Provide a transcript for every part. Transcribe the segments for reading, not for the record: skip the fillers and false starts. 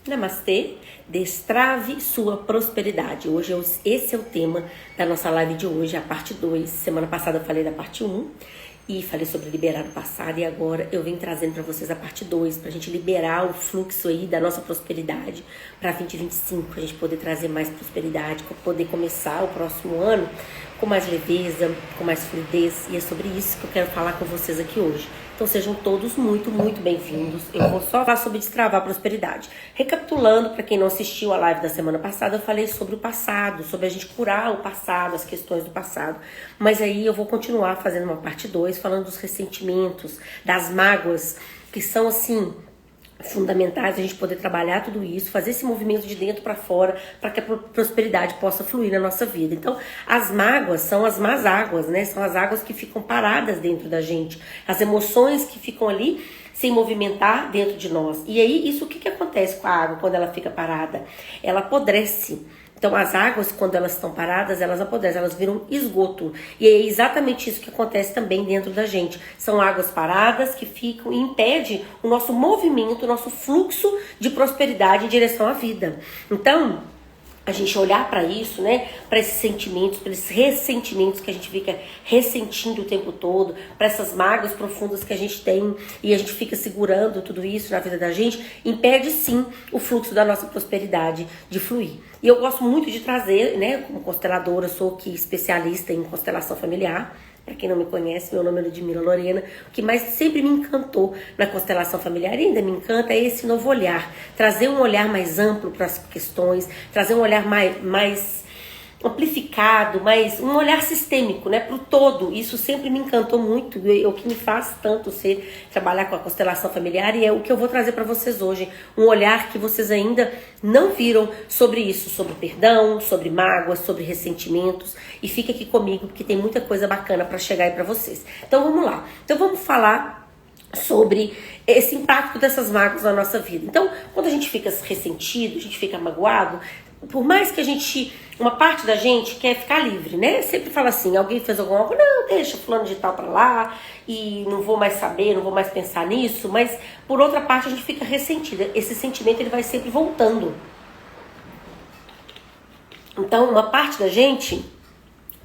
Namastê, destrave sua prosperidade. Esse é o tema da nossa live de hoje, a parte 2. Semana passada eu falei da parte 1 e falei sobre liberar o passado, e agora eu venho trazendo para vocês a parte 2, pra gente liberar o fluxo aí da nossa prosperidade para 2025, pra gente poder trazer mais prosperidade, pra poder começar o próximo ano com mais leveza, com mais fluidez, e é sobre isso que eu quero falar com vocês aqui hoje. Então sejam todos muito bem-vindos. Eu vou só falar sobre destravar a prosperidade. Recapitulando, para quem não assistiu a live da semana passada, eu falei sobre o passado, sobre a gente curar o passado, as questões do passado. Mas aí eu vou continuar fazendo uma parte 2, falando dos ressentimentos, das mágoas, que são assim fundamentais a gente poder trabalhar tudo isso, fazer esse movimento de dentro para fora, para que a prosperidade possa fluir na nossa vida. Então, as mágoas são as más águas, né? São as águas que ficam paradas dentro da gente, as emoções que ficam ali sem movimentar dentro de nós. E aí, isso o que acontece com a água quando ela fica parada? Ela apodrece. Então as águas, quando elas estão paradas, elas apodrecem, elas viram esgoto. E é exatamente isso que acontece também dentro da gente. São águas paradas que ficam e impedem o nosso movimento, o nosso fluxo de prosperidade em direção à vida. Então, a gente olhar para isso, né, para esses sentimentos, para esses ressentimentos que a gente fica ressentindo o tempo todo, para essas mágoas profundas que a gente tem e a gente fica segurando tudo isso na vida da gente, impede sim o fluxo da nossa prosperidade de fluir. E eu gosto muito de trazer, né, como consteladora, sou aqui especialista em constelação familiar. Para quem não me conhece, meu nome é Ludmila Lorena. O que mais sempre me encantou na constelação familiar e ainda me encanta é esse novo olhar. Trazer um olhar mais amplo para as questões, trazer um olhar mais amplificado, um olhar sistêmico, né, para o todo. Isso sempre me encantou muito, é o que me faz tanto trabalhar com a constelação familiar, e é o que eu vou trazer para vocês hoje, um olhar que vocês ainda não viram sobre isso, sobre perdão, sobre mágoas, sobre ressentimentos, e fica aqui comigo porque tem muita coisa bacana para chegar aí para vocês. Então vamos lá, então vamos falar sobre esse impacto dessas mágoas na nossa vida. Então, quando a gente fica ressentido, a gente fica magoado, por mais que uma parte da gente quer ficar livre, né? Sempre fala assim, alguém fez alguma coisa, não, deixa fulano de tal pra lá, e não vou mais saber, não vou mais pensar nisso, mas por outra parte a gente fica ressentida. Esse sentimento ele vai sempre voltando. Então, uma parte da gente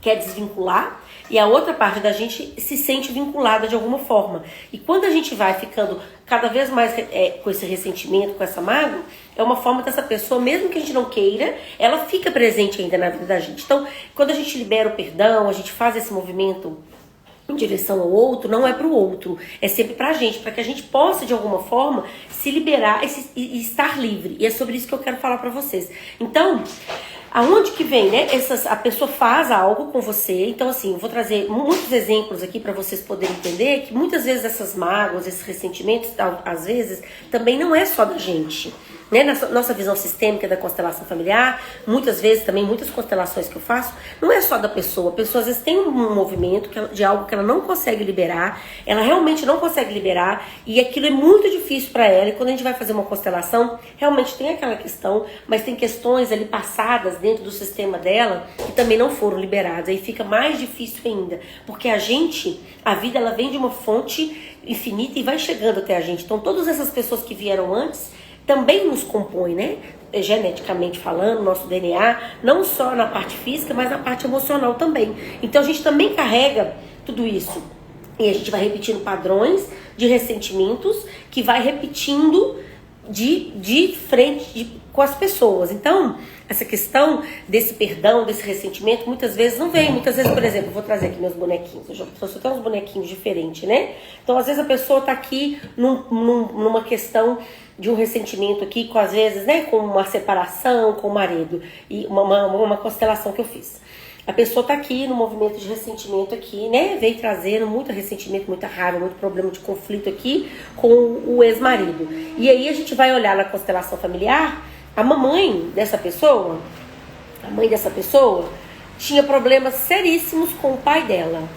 quer desvincular e a outra parte da gente se sente vinculada de alguma forma. E quando a gente vai ficando cada vez mais com esse ressentimento, com essa mágoa, é uma forma dessa pessoa, mesmo que a gente não queira, ela fica presente ainda na vida da gente. Então, quando a gente libera o perdão, a gente faz esse movimento em direção ao outro, não é para o outro, é sempre pra gente, para que a gente possa de alguma forma se liberar e estar livre. E é sobre isso que eu quero falar para vocês. Então, aonde que vem, né? A pessoa faz algo com você. Então, assim, eu vou trazer muitos exemplos aqui para vocês poderem entender que muitas vezes essas mágoas, esses ressentimentos, às vezes, também não é só da gente. Né? Na nossa visão sistêmica da constelação familiar, muitas vezes também, muitas constelações que eu faço, não é só da pessoa. A pessoa às vezes tem um movimento de algo que ela não consegue liberar, ela realmente não consegue liberar, e aquilo é muito difícil para ela. E quando a gente vai fazer uma constelação, realmente tem aquela questão, mas tem questões ali passadas dentro do sistema dela que também não foram liberadas. Aí fica mais difícil ainda, porque a vida ela vem de uma fonte infinita e vai chegando até a gente. Então todas essas pessoas que vieram antes também nos compõe, né? Geneticamente falando, nosso DNA, não só na parte física, mas na parte emocional também. Então a gente também carrega tudo isso. E a gente vai repetindo padrões de ressentimentos que vai repetindo de frente com as pessoas. Então, essa questão desse perdão, desse ressentimento, muitas vezes não vem. Muitas vezes, por exemplo, eu vou trazer aqui meus bonequinhos. Eu já trouxe até uns bonequinhos diferentes, né? Então, às vezes a pessoa tá aqui numa questão de um ressentimento aqui, às vezes, né, com uma separação com o marido, e uma constelação que eu fiz. A pessoa tá aqui no movimento de ressentimento aqui, né, veio trazendo muito ressentimento, muita raiva, muito problema de conflito aqui com o ex-marido. E aí a gente vai olhar na constelação familiar, a mãe dessa pessoa tinha problemas seríssimos com o pai dela.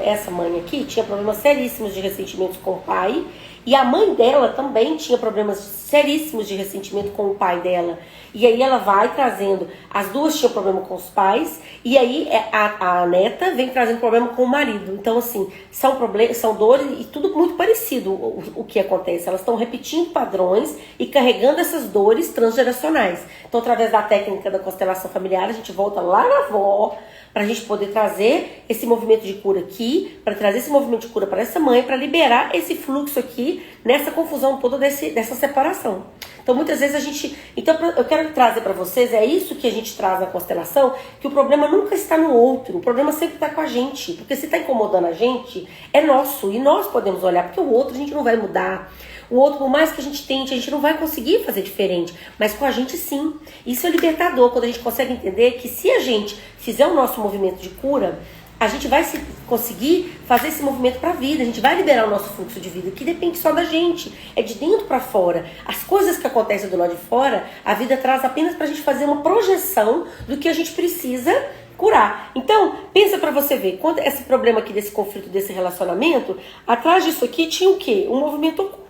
Essa mãe aqui tinha problemas seríssimos de ressentimentos com o pai, E a mãe dela também tinha problemas seríssimos de ressentimento com o pai dela. E aí ela vai trazendo, as duas tinham problema com os pais, e aí a neta vem trazendo problema com o marido. Então, assim, são problemas, são dores e tudo muito parecido o que acontece. Elas estão repetindo padrões e carregando essas dores transgeracionais. Então, através da técnica da constelação familiar, a gente volta lá na avó, para a gente poder trazer esse movimento de cura aqui, para trazer esse movimento de cura para essa mãe, para liberar esse fluxo aqui, nessa confusão toda dessa separação. Então, muitas vezes a gente... Então, eu quero trazer para vocês, é isso que a gente traz na constelação, que o problema nunca está no outro, o problema sempre está com a gente. Porque se está incomodando a gente, é nosso, e nós podemos olhar, porque o outro a gente não vai mudar. O outro, por mais que a gente tente, a gente não vai conseguir fazer diferente, mas com a gente sim. Isso é libertador, quando a gente consegue entender que se a gente fizer o nosso movimento de cura, a gente vai conseguir fazer esse movimento para a vida, a gente vai liberar o nosso fluxo de vida, que depende só da gente, é de dentro para fora. As coisas que acontecem do lado de fora, a vida traz apenas para a gente fazer uma projeção do que a gente precisa curar. Então, pensa para você ver, quando esse problema aqui desse conflito, desse relacionamento, atrás disso aqui tinha o quê? Um movimento oculto.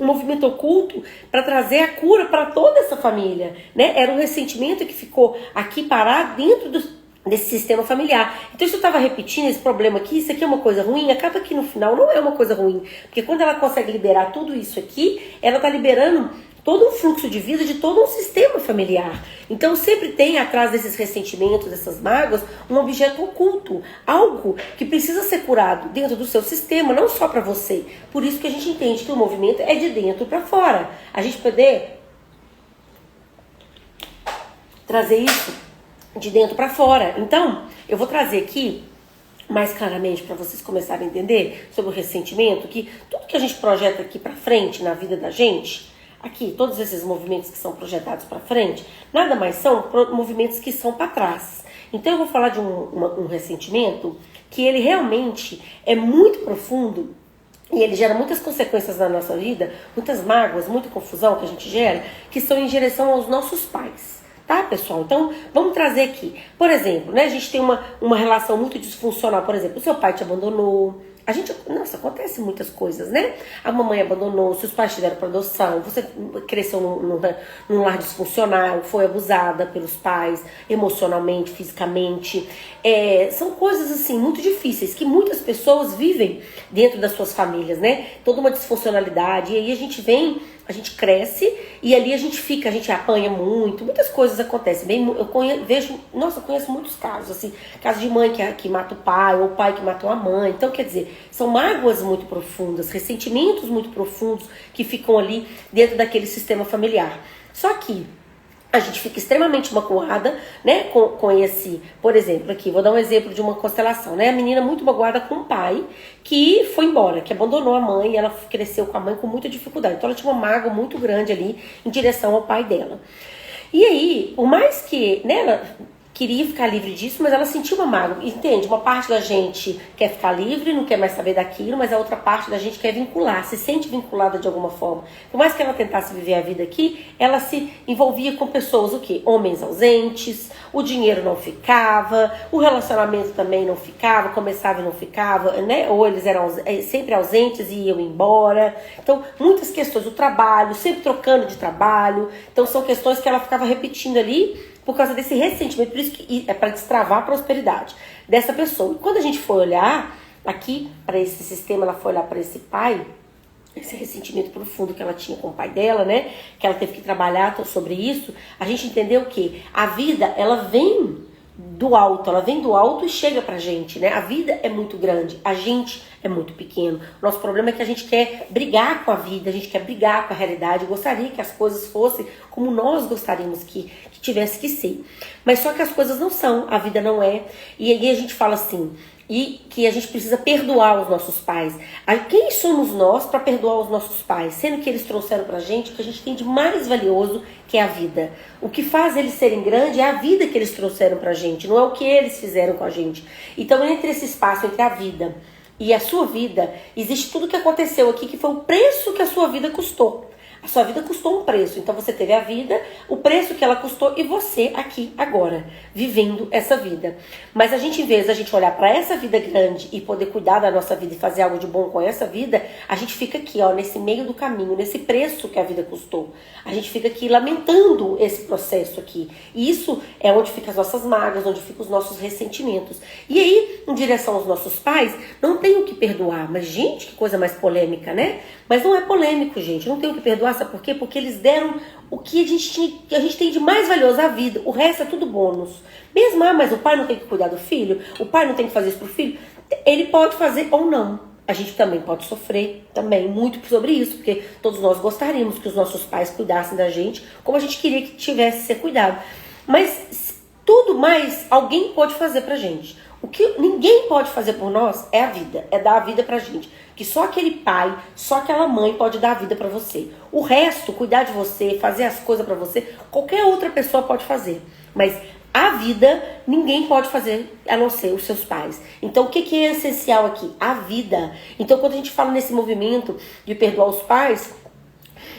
Um movimento oculto para trazer a cura para toda essa família, né? Era um ressentimento que ficou aqui parado dentro desse sistema familiar. Então, se eu estava repetindo esse problema aqui, isso aqui é uma coisa ruim, acaba que no final não é uma coisa ruim. Porque quando ela consegue liberar tudo isso aqui, ela está liberando todo um fluxo de vida de todo um sistema familiar. Então sempre tem atrás desses ressentimentos, dessas mágoas, um objeto oculto, algo que precisa ser curado dentro do seu sistema, não só para você. Por isso que a gente entende que o movimento é de dentro para fora. A gente poder trazer isso de dentro para fora. Então, eu vou trazer aqui mais claramente para vocês começarem a entender sobre o ressentimento, que tudo que a gente projeta aqui para frente na vida da gente, aqui, todos esses movimentos que são projetados para frente, nada mais são movimentos que são para trás. Então eu vou falar de um ressentimento que ele realmente é muito profundo e ele gera muitas consequências na nossa vida, muitas mágoas, muita confusão que a gente gera, que são em direção aos nossos pais. Tá, pessoal? Então, vamos trazer aqui. Por exemplo, né, a gente tem uma relação muito disfuncional. Por exemplo, o seu pai te abandonou. Nossa, acontece muitas coisas, né? A mamãe abandonou, seus pais tiveram para adoção, você cresceu num lar disfuncional, foi abusada pelos pais, emocionalmente, fisicamente. São coisas, assim, muito difíceis, que muitas pessoas vivem dentro das suas famílias, né? Toda uma disfuncionalidade, e aí a gente cresce, e ali a gente apanha muito, muitas coisas acontecem. Eu conheço muitos casos, assim, casos de mãe que mata o pai, ou pai que matou a mãe. Então, quer dizer, são mágoas muito profundas, ressentimentos muito profundos que ficam ali dentro daquele sistema familiar. Só que a gente fica extremamente magoada, né, com esse, por exemplo, aqui, vou dar um exemplo de uma constelação, né, a menina muito magoada com o pai, que foi embora, que abandonou a mãe, e ela cresceu com a mãe com muita dificuldade, então ela tinha uma mágoa muito grande ali, em direção ao pai dela. E aí, por mais que, né, ela queria ficar livre disso, mas ela sentiu uma mágoa, entende? Uma parte da gente quer ficar livre, não quer mais saber daquilo, mas a outra parte da gente quer vincular, se sente vinculada de alguma forma. Por mais que ela tentasse viver a vida aqui, ela se envolvia com pessoas, o quê? Homens ausentes, o dinheiro não ficava, o relacionamento também não ficava, começava e não ficava, né? Ou eles eram sempre ausentes e iam embora. Então, muitas questões, o trabalho, sempre trocando de trabalho. Então, são questões que ela ficava repetindo ali, por causa desse ressentimento, por isso que é para destravar a prosperidade dessa pessoa. E quando a gente foi olhar aqui para esse sistema, ela foi olhar para esse pai, esse ressentimento profundo que ela tinha com o pai dela, né? Que ela teve que trabalhar sobre isso. A gente entendeu que a vida, ela vem do alto e chega pra gente, né? A vida é muito grande, a gente é muito pequeno. Nosso problema é que a gente quer brigar com a vida, a gente quer brigar com a realidade. Eu gostaria que as coisas fossem como nós gostaríamos que tivesse que ser. Mas só que as coisas não são, a vida não é. E aí a gente fala assim, e que a gente precisa perdoar os nossos pais. Quem somos nós para perdoar os nossos pais? Sendo que eles trouxeram pra gente o que a gente tem de mais valioso, que é a vida. O que faz eles serem grandes é a vida que eles trouxeram pra gente, não é o que eles fizeram com a gente. Então, entre esse espaço, entre a vida e a sua vida, existe tudo que aconteceu aqui, que foi o preço que a sua vida custou. A sua vida custou um preço, então você teve a vida, o preço que ela custou e você aqui agora, vivendo essa vida. Mas a gente, em vez de a gente olhar para essa vida grande e poder cuidar da nossa vida e fazer algo de bom com essa vida, a gente fica aqui, ó, nesse meio do caminho, nesse preço que a vida custou. A gente fica aqui lamentando esse processo aqui. E isso é onde ficam as nossas mágoas, onde ficam os nossos ressentimentos. E aí, em direção aos nossos pais, não tem o que perdoar. Mas, gente, que coisa mais polêmica, né? Mas não é polêmico, gente. Não tem o que perdoar, sabe por quê? Porque eles deram o que a gente tem de mais valioso, a vida. O resto é tudo bônus. Mesmo, mas o pai não tem que cuidar do filho? O pai não tem que fazer isso pro filho? Ele pode fazer ou não. A gente também pode sofrer também muito sobre isso, porque todos nós gostaríamos que os nossos pais cuidassem da gente como a gente queria que tivesse ser cuidado. Mas tudo mais alguém pode fazer pra gente. O que ninguém pode fazer por nós é a vida, é dar a vida pra gente. Que só aquele pai, só aquela mãe pode dar a vida pra você. O resto, cuidar de você, fazer as coisas pra você, qualquer outra pessoa pode fazer. Mas a vida, ninguém pode fazer a não ser os seus pais. Então, o que é essencial aqui? A vida. Então, quando a gente fala nesse movimento de perdoar os pais,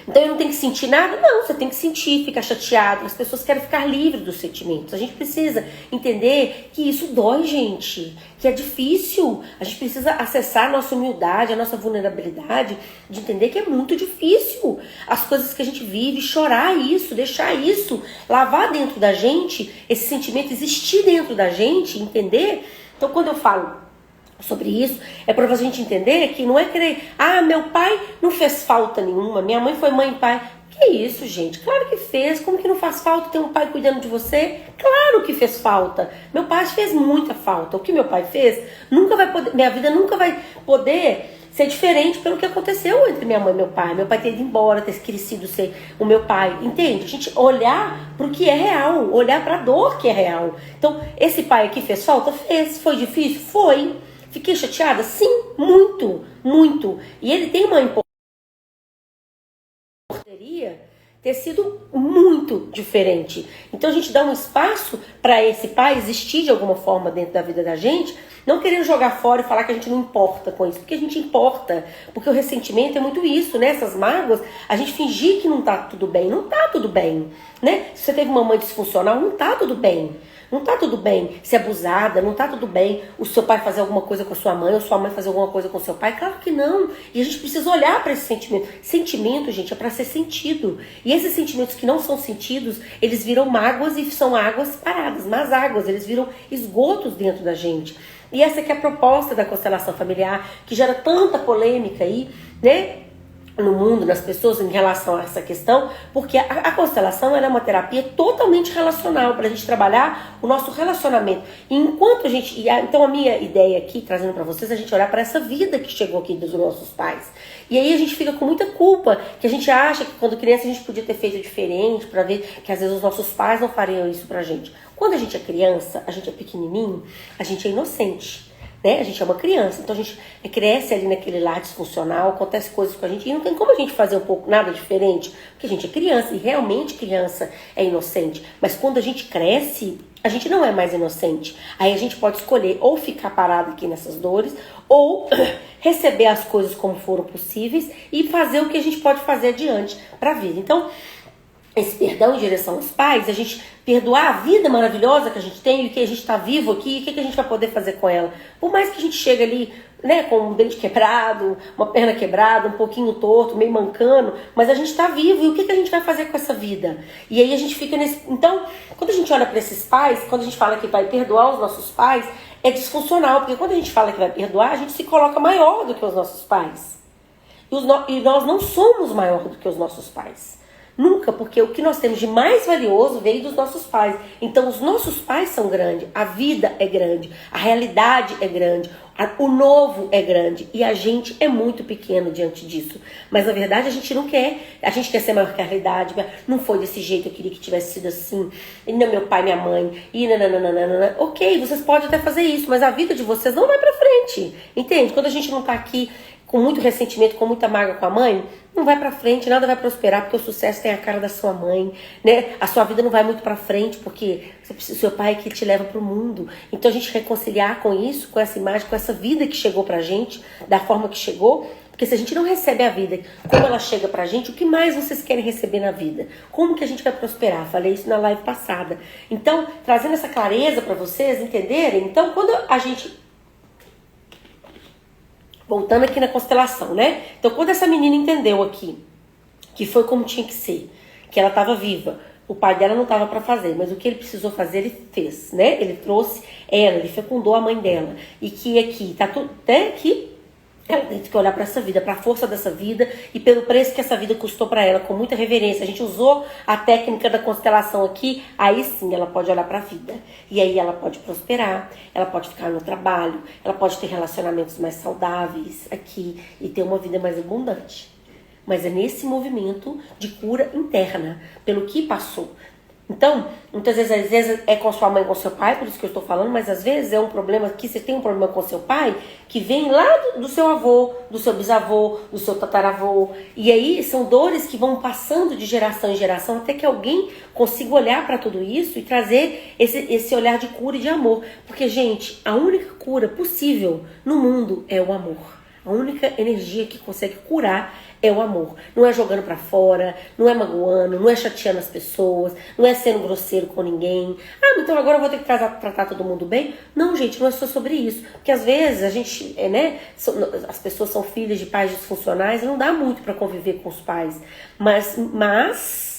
então eu não tenho que sentir nada? Não, você tem que sentir, ficar chateado. As pessoas querem ficar livres dos sentimentos. A gente precisa entender que isso dói, gente. Que é difícil. A gente precisa acessar a nossa humildade, a nossa vulnerabilidade, de entender que é muito difícil. As coisas que a gente vive, chorar isso, deixar isso, lavar dentro da gente, esse sentimento existir dentro da gente, entender. Então quando eu falo sobre isso, é para a gente entender que não é querer, meu pai não fez falta nenhuma, minha mãe foi mãe e pai. Que isso, gente? Claro que fez. Como que não faz falta ter um pai cuidando de você? Claro que fez falta. Meu pai fez muita falta. O que meu pai fez, nunca vai poder, minha vida nunca vai poder ser diferente pelo que aconteceu entre minha mãe e meu pai. Meu pai ter ido embora, ter crescido ser o meu pai. Entende? A gente olhar para o que é real, olhar para a dor que é real. Então, esse pai aqui fez falta? Fez. Foi difícil? Foi. Fiquei chateada? Sim, muito, muito. E ele tem uma importância ter sido muito diferente. Então a gente dá um espaço para esse pai existir de alguma forma dentro da vida da gente, não querendo jogar fora e falar que a gente não importa com isso, porque a gente importa, porque o ressentimento é muito isso, né? Essas mágoas, a gente fingir que não tá tudo bem, não tá tudo bem, né? Se você teve uma mãe disfuncional, não tá tudo bem. Não tá tudo bem ser abusada, não tá tudo bem o seu pai fazer alguma coisa com a sua mãe ou sua mãe fazer alguma coisa com o seu pai. Claro que não. E a gente precisa olhar para esse sentimento. Sentimento, gente, é para ser sentido. E esses sentimentos que não são sentidos, eles viram mágoas e são águas paradas, más águas, eles viram esgotos dentro da gente. E essa que é a proposta da constelação familiar, que gera tanta polêmica aí, né? No mundo, nas pessoas em relação a essa questão, porque a constelação ela é uma terapia totalmente relacional para a gente trabalhar o nosso relacionamento. E enquanto a gente, então a minha ideia aqui, trazendo para vocês, é a gente olhar para essa vida que chegou aqui dos nossos pais. E aí a gente fica com muita culpa, que a gente acha que quando criança a gente podia ter feito diferente, para ver que às vezes os nossos pais não fariam isso pra gente. Quando a gente é criança, a gente é pequenininho, a gente é inocente. Né? A gente é uma criança, então a gente cresce ali naquele lar disfuncional, acontece coisas com a gente e não tem como a gente fazer um pouco nada diferente, porque a gente é criança e realmente criança é inocente. Mas quando a gente cresce, a gente não é mais inocente. Aí a gente pode escolher ou ficar parado aqui nessas dores ou receber as coisas como foram possíveis e fazer o que a gente pode fazer adiante para a vida. Então, esse perdão em direção aos pais, a gente perdoar a vida maravilhosa que a gente tem e que a gente está vivo aqui, e o que a gente vai poder fazer com ela. Por mais que a gente chegue ali, né, com um dente quebrado, uma perna quebrada, um pouquinho torto, meio mancando, mas a gente está vivo e o que a gente vai fazer com essa vida? E aí a gente fica nesse... Então, quando a gente olha para esses pais, quando a gente fala que vai perdoar os nossos pais, é disfuncional, porque quando a gente fala que vai perdoar, a gente se coloca maior do que os nossos pais. E nós não somos maior do que os nossos pais. Nunca, porque o que nós temos de mais valioso veio dos nossos pais. Então os nossos pais são grandes, a vida é grande, a realidade é grande, o novo é grande e a gente é muito pequeno diante disso. Mas na verdade a gente não quer, a gente quer ser maior que a realidade. Não foi desse jeito, eu queria que tivesse sido assim. E não, meu pai, minha mãe, e nananana. Ok, vocês podem até fazer isso, mas a vida de vocês não vai pra frente. Entende? Quando a gente não tá aqui com muito ressentimento, com muita mágoa com a mãe, não vai pra frente, nada vai prosperar, porque o sucesso tem a cara da sua mãe, né? A sua vida não vai muito pra frente, porque o seu pai é que te leva pro mundo. Então a gente reconciliar com isso, com essa imagem, com essa vida que chegou pra gente, da forma que chegou, Porque se a gente não recebe a vida como ela chega pra gente, o que mais vocês querem receber na vida? Como que a gente vai prosperar? Falei isso na live passada. Então, trazendo essa clareza pra vocês entenderem. Então, quando a gente... Voltando aqui na constelação, né? Então, quando essa menina entendeu aqui que foi como tinha que ser, que ela estava viva, o pai dela não estava para fazer, mas o que ele precisou fazer, ele fez, né? Ele trouxe ela, ele fecundou a mãe dela. E que aqui, tá tudo, né? Que ela tem que olhar para essa vida, para a força dessa vida e pelo preço que essa vida custou para ela, com muita reverência. A gente usou a técnica da constelação aqui, aí sim ela pode olhar para a vida. E aí ela pode prosperar, ela pode ficar no trabalho, ela pode ter relacionamentos mais saudáveis aqui e ter uma vida mais abundante. Mas é nesse movimento de cura interna, pelo que passou. Então, muitas vezes é com sua mãe, com seu pai, por isso que eu estou falando, mas às vezes é um problema que você tem um problema com seu pai que vem lá do seu avô, do seu bisavô, do seu tataravô. E aí são dores que vão passando de geração em geração até que alguém consiga olhar para tudo isso e trazer esse olhar de cura e de amor. Porque, gente, a única cura possível no mundo é o amor. A única energia que consegue curar é o amor. Não é jogando pra fora, não é magoando, não é chateando as pessoas, não é sendo grosseiro com ninguém. Ah, então agora eu vou ter que tratar todo mundo bem? Não, gente, não é só sobre isso. Porque às vezes a gente, né, as pessoas são filhas de pais disfuncionais e não dá muito pra conviver com os pais. Mas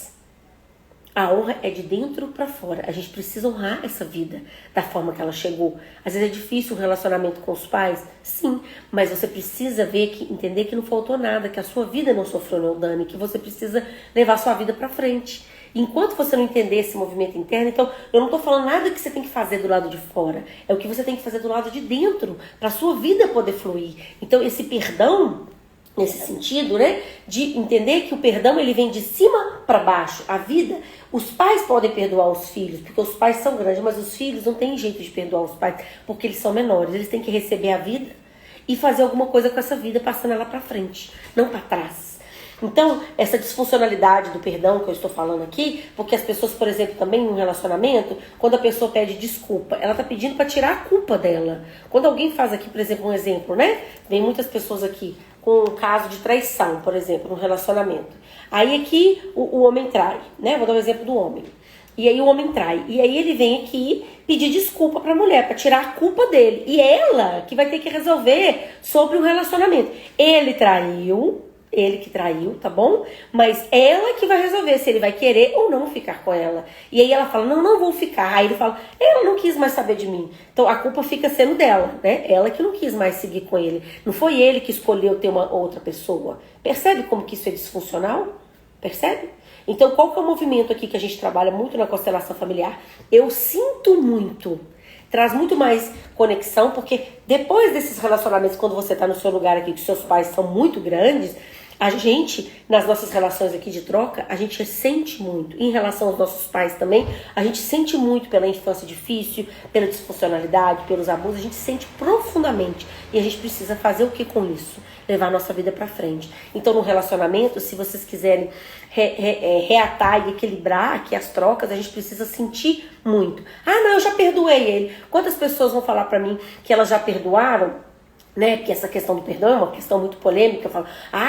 a honra é de dentro pra fora. A gente precisa honrar essa vida da forma que ela chegou. Às vezes é difícil o relacionamento com os pais, sim, mas você precisa entender que não faltou nada, que a sua vida não sofreu nenhum dano, que você precisa levar a sua vida pra frente. Enquanto você não entender esse movimento interno, então eu não tô falando nada que você tem que fazer do lado de fora, é o que você tem que fazer do lado de dentro, pra sua vida poder fluir. Então esse perdão, nesse sentido, né, de entender que o perdão ele vem de cima para baixo. A vida, os pais podem perdoar os filhos, porque os pais são grandes, mas os filhos não têm jeito de perdoar os pais, porque eles são menores. Eles têm que receber a vida e fazer alguma coisa com essa vida, passando ela para frente, não para trás. Então, essa disfuncionalidade do perdão que eu estou falando aqui, porque as pessoas, por exemplo, também em um relacionamento, quando a pessoa pede desculpa, ela está pedindo para tirar a culpa dela. Quando alguém faz aqui, por exemplo, um exemplo, né? Vem muitas pessoas aqui com um caso de traição, por exemplo, no relacionamento. Aí aqui o homem trai, né? Vou dar um exemplo do homem. E aí o homem trai. E aí ele vem aqui pedir desculpa pra mulher, pra tirar a culpa dele. E ela que vai ter que resolver sobre o relacionamento. Ele que traiu, tá bom? Mas ela que vai resolver se ele vai querer ou não ficar com ela. E aí ela fala, não vou ficar. Aí ele fala, ela não quis mais saber de mim. Então a culpa fica sendo dela, né? Ela que não quis mais seguir com ele. Não foi ele que escolheu ter uma outra pessoa. Percebe como que isso é disfuncional? Percebe? Então qual que é o movimento aqui que a gente trabalha muito na constelação familiar? Eu sinto muito. Traz muito mais conexão, porque depois desses relacionamentos, quando você tá no seu lugar aqui, que seus pais são muito grandes, a gente, nas nossas relações aqui de troca, a gente sente muito. Em relação aos nossos pais também, a gente sente muito pela infância difícil, pela disfuncionalidade, pelos abusos, a gente sente profundamente. E a gente precisa fazer o que com isso? Levar a nossa vida pra frente. Então, no relacionamento, se vocês quiserem reatar e equilibrar aqui as trocas, a gente precisa sentir muito. Ah, não, eu já perdoei ele. Quantas pessoas vão falar pra mim que elas já perdoaram? Né, que essa questão do perdão é uma questão muito polêmica, fala,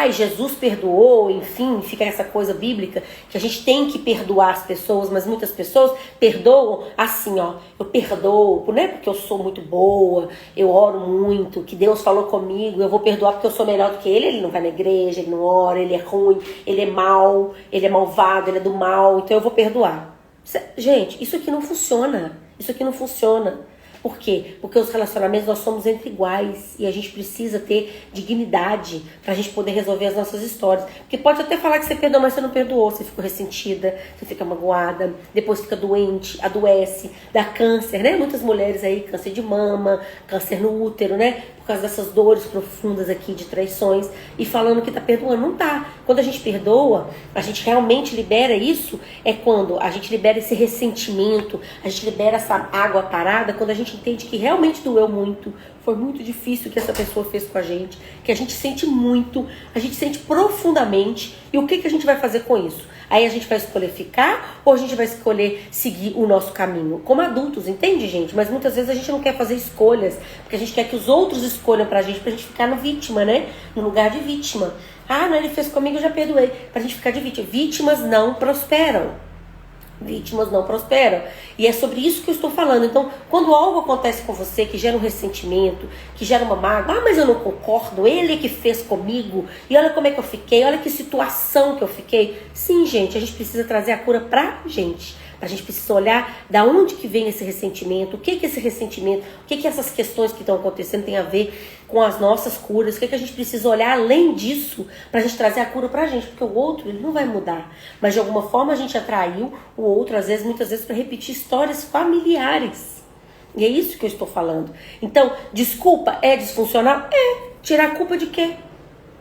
Jesus perdoou, enfim, fica essa coisa bíblica que a gente tem que perdoar as pessoas, mas muitas pessoas perdoam assim, ó, eu perdoo, né, porque eu sou muito boa, eu oro muito, que Deus falou comigo, eu vou perdoar porque eu sou melhor do que ele não vai na igreja, ele não ora, ele é ruim, ele é mau, ele é malvado, ele é do mal, então eu vou perdoar. Gente, isso aqui não funciona, Por quê? Porque os relacionamentos nós somos entre iguais e a gente precisa ter dignidade pra gente poder resolver as nossas histórias. Porque pode até falar que você perdoou, mas você não perdoou, você ficou ressentida, você fica magoada, depois fica doente, adoece, dá câncer, né? Muitas mulheres aí, câncer de mama, câncer no útero, né? Por causa dessas dores profundas aqui de traições e falando que tá perdoando. Não tá. Quando a gente perdoa, a gente realmente libera isso, é quando a gente libera esse ressentimento, a gente libera essa água parada, quando a gente entende que realmente doeu muito, foi muito difícil o que essa pessoa fez com a gente, que a gente sente muito, a gente sente profundamente. E o que a gente vai fazer com isso? Aí a gente vai escolher ficar ou a gente vai escolher seguir o nosso caminho? Como adultos, entende, gente? Mas muitas vezes a gente não quer fazer escolhas, porque a gente quer que os outros escolham pra gente ficar no vítima, né? No lugar de vítima. Ah, não, ele fez comigo, eu já perdoei. Pra gente ficar de vítima. Vítimas não prosperam. Vítimas não prosperam. E é sobre isso que eu estou falando. Então, quando algo acontece com você que gera um ressentimento, que gera uma mágoa, mas eu não concordo, ele é que fez comigo, e olha como é que eu fiquei, olha que situação que eu fiquei. Sim, gente, a gente precisa trazer a cura pra gente. A gente precisa olhar da onde que vem esse ressentimento, o que que esse ressentimento, o que que essas questões que estão acontecendo tem a ver com as nossas curas, o que que a gente precisa olhar além disso pra gente trazer a cura pra gente, porque o outro, ele não vai mudar, mas de alguma forma a gente atraiu o outro, às vezes, muitas vezes, para repetir histórias familiares. E é isso que eu estou falando. Então, desculpa é disfuncional? É. Tirar a culpa de quê?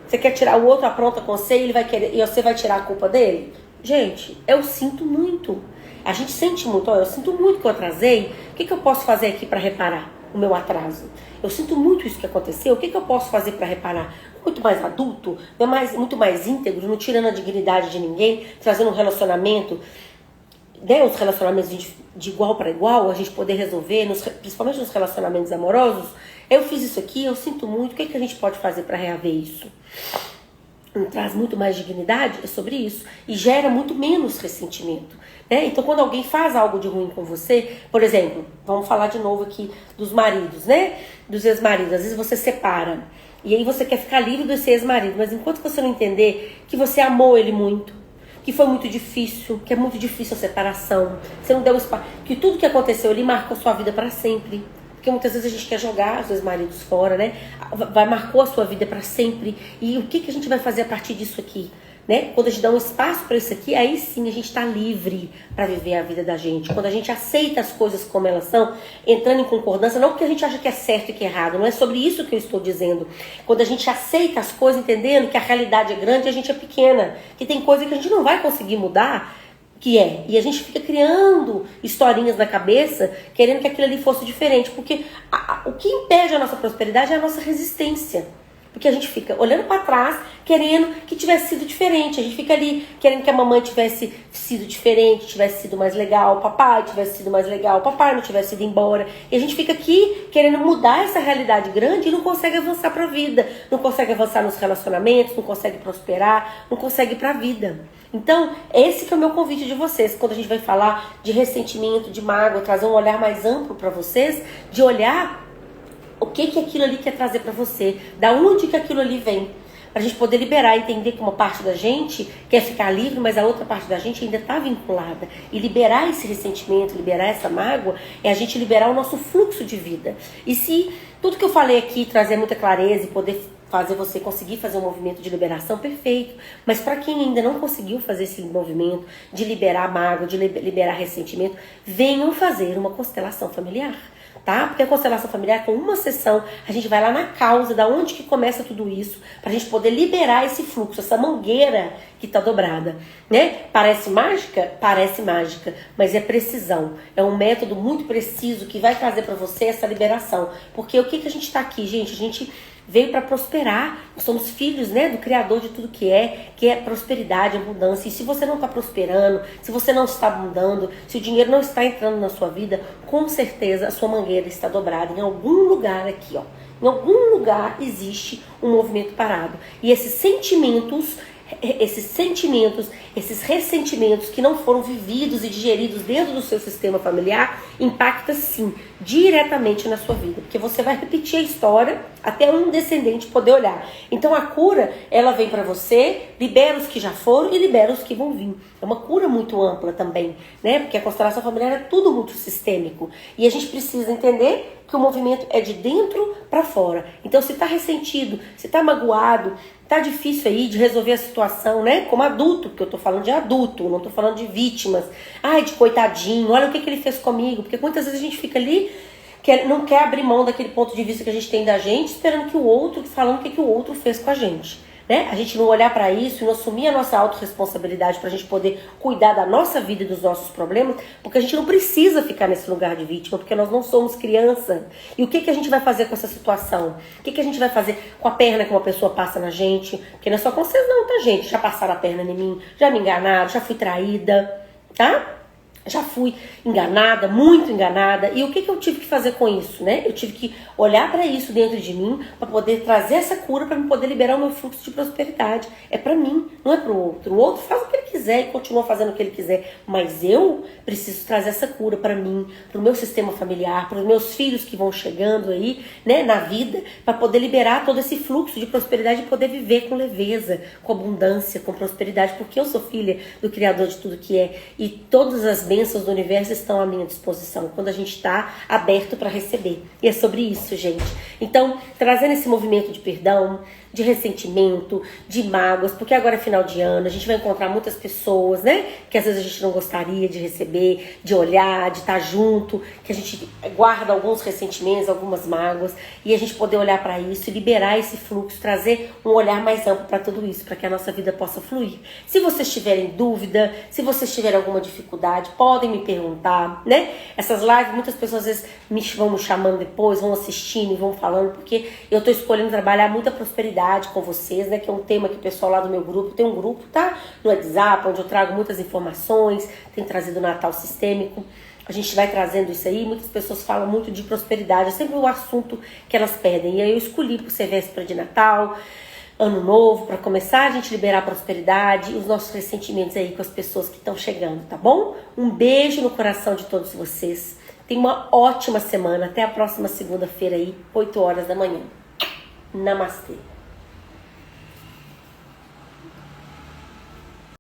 Você quer tirar o outro, apronta com você, e ele vai querer, e você vai tirar a culpa dele? Gente, eu sinto muito. A gente sente muito, eu sinto muito que eu atrasei. O que eu posso fazer aqui para reparar o meu atraso? Eu sinto muito isso que aconteceu. O que eu posso fazer para reparar? Muito mais adulto, muito mais íntegro, não tirando a dignidade de ninguém, trazendo um relacionamento, né, os relacionamentos de igual para igual, a gente poder resolver, principalmente nos relacionamentos amorosos. Eu fiz isso aqui, eu sinto muito. O que a gente pode fazer para reaver isso? Traz muito mais dignidade, é sobre isso. E gera muito menos ressentimento. Né? Então, quando alguém faz algo de ruim com você, por exemplo, vamos falar de novo aqui dos maridos, né? Dos ex-maridos. Às vezes você separa. E aí você quer ficar livre desse ex-marido. Mas enquanto você não entender que você amou ele muito, que foi muito difícil, que é muito difícil a separação, você não deu espaço, que tudo que aconteceu ali marcou sua vida para sempre. Porque muitas vezes a gente quer jogar os ex-maridos fora, né? Marcou a sua vida para sempre. E o que a gente vai fazer a partir disso aqui? Né? Quando a gente dá um espaço para isso aqui, aí sim a gente está livre para viver a vida da gente. Quando a gente aceita as coisas como elas são, entrando em concordância, não porque a gente acha que é certo e que é errado, não é sobre isso que eu estou dizendo. Quando a gente aceita as coisas, entendendo que a realidade é grande e a gente é pequena, que tem coisa que a gente não vai conseguir mudar, e a gente fica criando historinhas na cabeça, querendo que aquilo ali fosse diferente, porque o que impede a nossa prosperidade é a nossa resistência. Porque a gente fica olhando para trás, querendo que tivesse sido diferente. A gente fica ali querendo que a mamãe tivesse sido diferente, tivesse sido mais legal, o papai tivesse sido mais legal, o papai não tivesse ido embora. E a gente fica aqui querendo mudar essa realidade grande e não consegue avançar para a vida. Não consegue avançar nos relacionamentos, não consegue prosperar, não consegue ir para a vida. Então, esse que é o meu convite de vocês. Quando a gente vai falar de ressentimento, de mágoa, trazer um olhar mais amplo para vocês, de olhar o que aquilo ali quer trazer para você, da onde que aquilo ali vem, para a gente poder liberar, entender que uma parte da gente quer ficar livre, mas a outra parte da gente ainda está vinculada. E liberar esse ressentimento, liberar essa mágoa, é a gente liberar o nosso fluxo de vida. E se tudo que eu falei aqui trazer muita clareza e poder fazer você conseguir fazer um movimento de liberação, perfeito. Mas para quem ainda não conseguiu fazer esse movimento de liberar mágoa, de liberar ressentimento, venham fazer uma constelação familiar. Tá? Porque a constelação familiar, com uma sessão, a gente vai lá na causa, da onde que começa tudo isso, pra gente poder liberar esse fluxo, essa mangueira que tá dobrada, né? Parece mágica? Parece mágica, mas é precisão. É um método muito preciso que vai trazer pra você essa liberação. Porque o que a gente tá aqui, gente? A gente veio para prosperar. Nós somos filhos, né, do Criador de tudo que é prosperidade, abundância. E se você não está prosperando, se você não está abundando, se o dinheiro não está entrando na sua vida, com certeza a sua mangueira está dobrada em algum lugar aqui, ó. Em algum lugar existe um movimento parado. E esses sentimentos, esses ressentimentos que não foram vividos e digeridos dentro do seu sistema familiar, impacta sim, diretamente na sua vida. Porque você vai repetir a história até um descendente poder olhar. Então a cura, ela vem para você, libera os que já foram e libera os que vão vir. É uma cura muito ampla também, né? Porque a constelação familiar é tudo muito sistêmico. E a gente precisa entender que o movimento é de dentro para fora. Então se tá ressentido, se tá magoado, tá difícil aí de resolver a situação, né? Como adulto, porque eu tô falando de adulto, não tô falando de vítimas. Ai, de coitadinho, olha o que ele fez comigo. Porque muitas vezes a gente fica ali, não quer abrir mão daquele ponto de vista que a gente tem da gente, esperando que o outro, falando o que o outro fez com a gente. né? A gente não olhar para isso e não assumir a nossa autorresponsabilidade para a gente poder cuidar da nossa vida e dos nossos problemas, porque a gente não precisa ficar nesse lugar de vítima, porque nós não somos criança. E o que, que a gente vai fazer com essa situação? O que, que a gente vai fazer com a perna que uma pessoa passa na gente? Porque não é só com vocês não, tá, gente? Já passaram a perna em mim, já me enganaram, já fui traída, tá? Já fui enganada, muito enganada. E o que eu tive que fazer com isso, né? Eu tive que olhar para isso dentro de mim para poder trazer essa cura, para poder liberar o meu fluxo de prosperidade. É para mim, não é para o outro. O outro faz o que ele quiser e continua fazendo o que ele quiser. Mas eu preciso trazer essa cura para mim, para o meu sistema familiar, para os meus filhos que vão chegando aí, né, na vida, para poder liberar todo esse fluxo de prosperidade e poder viver com leveza, com abundância, com prosperidade. Porque eu sou filha do Criador de tudo que é. E todas as bênçãos do universo estão à minha disposição quando a gente está aberto para receber. E é sobre isso, gente. Então, trazendo esse movimento de perdão, de ressentimento, de mágoas, porque agora é final de ano, a gente vai encontrar muitas pessoas, né, que às vezes a gente não gostaria de receber, de olhar, de estar junto, que a gente guarda alguns ressentimentos, algumas mágoas, e a gente poder olhar para isso e liberar esse fluxo, trazer um olhar mais amplo para tudo isso, para que a nossa vida possa fluir. Se vocês tiverem dúvida, se vocês tiverem alguma dificuldade, podem me perguntar, né? Essas lives, muitas pessoas às vezes vão me chamando depois, vão assistindo e vão falando, porque eu tô escolhendo trabalhar muita prosperidade com vocês, né? Que é um tema que o pessoal lá do meu grupo, tem um grupo, tá? No WhatsApp, onde eu trago muitas informações, tem trazido o Natal Sistêmico. A gente vai trazendo isso aí, muitas pessoas falam muito de prosperidade, é sempre um assunto que elas pedem. E aí eu escolhi por ser véspera de Natal, Ano Novo, para começar a gente liberar a prosperidade e os nossos ressentimentos aí com as pessoas que estão chegando, tá bom? Um beijo no coração de todos vocês. Tenha uma ótima semana. Até a próxima segunda-feira aí, 8 horas da manhã. Namastê.